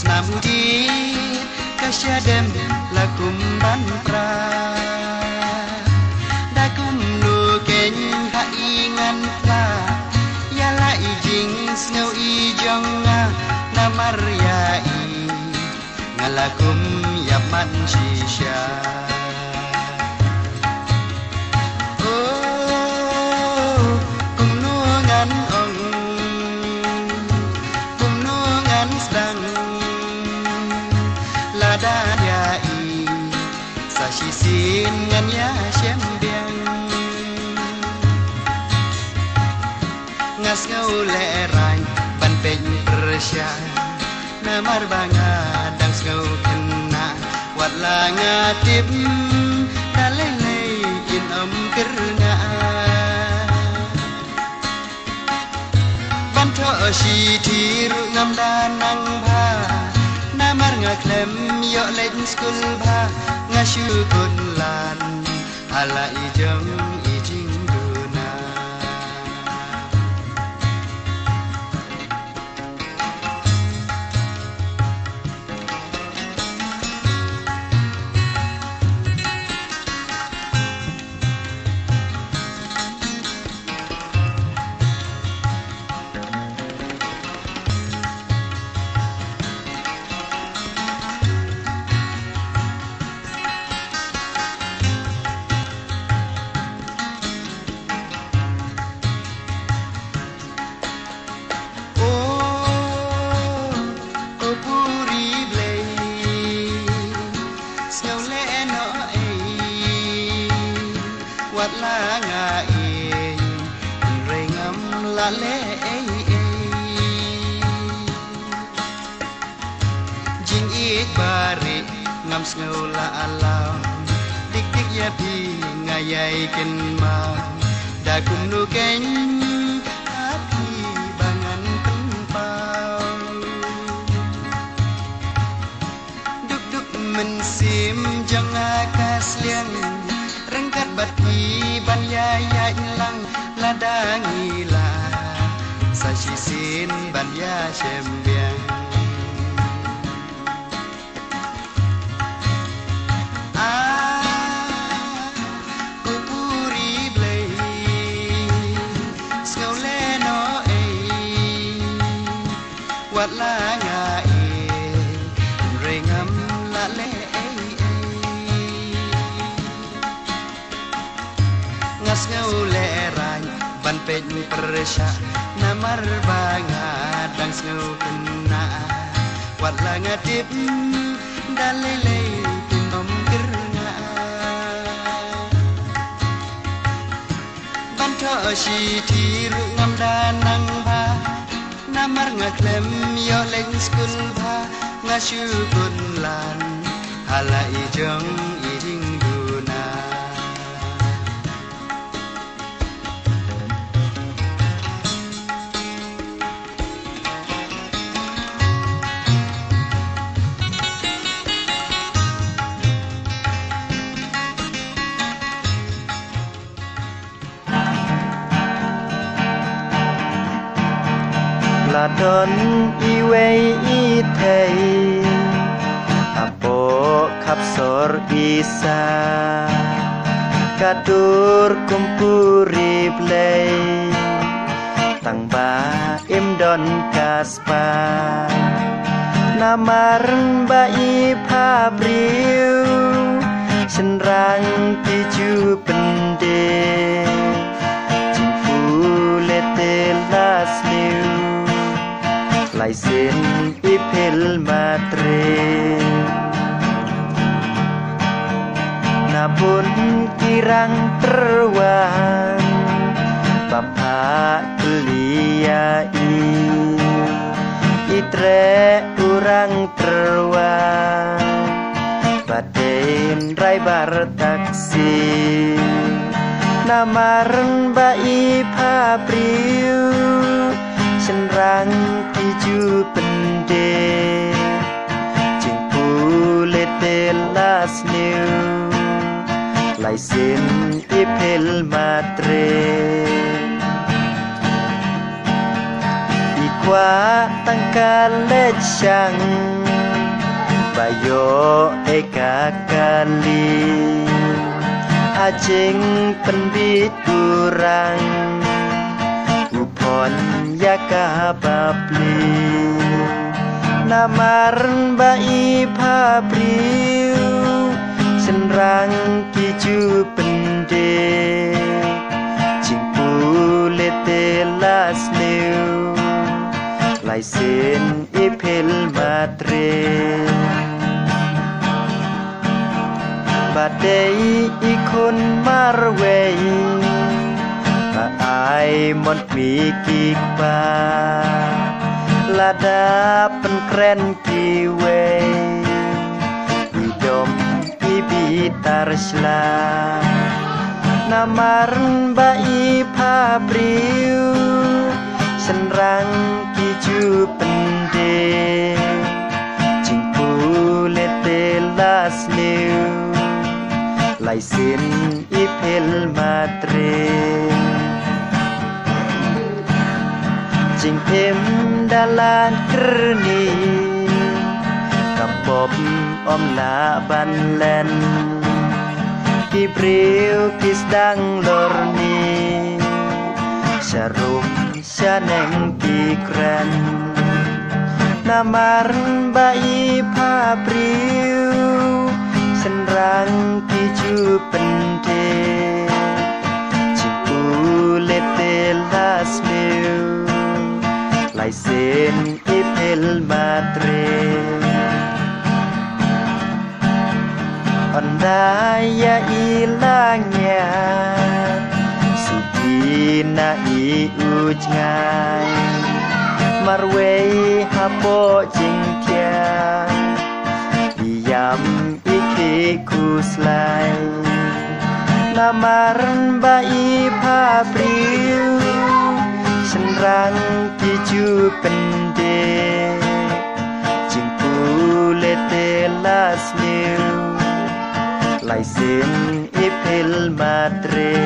Snamuji kasyadem lakum bantra dakum nuken ha ingan la yala ijing snow ijong namar yai ngalakum yaman shisha Sisin ngan ya sembiang ngas ngau lerang ban peng persya namar banga dang ngau kena wat la ngatip dalele in kerna ban tho si thiru ngam danang bha namar ngaklem yo len skul bha ngasyukun lan hala ijeng ijing duna wat la ngai rengam la le jing ik bari ngam sneu la alam dik dik ya pi ngayai ken ma da kum nu ken hati bangan tempau duk duk mensim jang akas liang rengkat bati ban ya lang ladangi la sa sisin ban ya sembiang kupuri blei skole no wat la ngai rengam la le ngas ngau lerang ban peng persya namar banga dang ngau kena wat la ngatip dalele tinom kerna ban tho si thiru ngam danang bha namar ngaklem yo leng skul bha ngasyukun lan hala ijeng ijing duna là đón iwe i thầy apo khap sor isa kadur kumpuri play tang ba em don kaspa namar ba i pha briu senrang tiju pende jingfu lete las liu lai sen ipel matre napun kirang terwan bapak beliai itre urang terwan baden rai bar taksi namaran bai pabriu senrang tiju pende jingpu lete las new lai sen ipel matre ikwa tangkal lechang Bayo eka kali Ajeng penbit kurang Upon yaka babli Namaran bai pabriu Senrang kiju pendek Cingpu lete las new Lai sen ipel matre Badai ikon marway Baai mon mikik ba Lada penkren kiwe Idom ibitar sla Namaran bai pabriu Senrang kiju pendek Cingpu lete las new Lai sen ipel matre Jing pem dalan kerni Kapop om la ban len Kibriu kisdang lorni Syarum syaneng kikren Namaran bai pabriu Senrang kiju pendek Cingpu lete las meu Lai sen ipel matre Ondaya ilangnya Suci na i ujngai Marwei hapo jing tia Diam kuslay Namaran bai pabriu Senrang kiju pendek Cingpu lete las new Lai sen ipel matre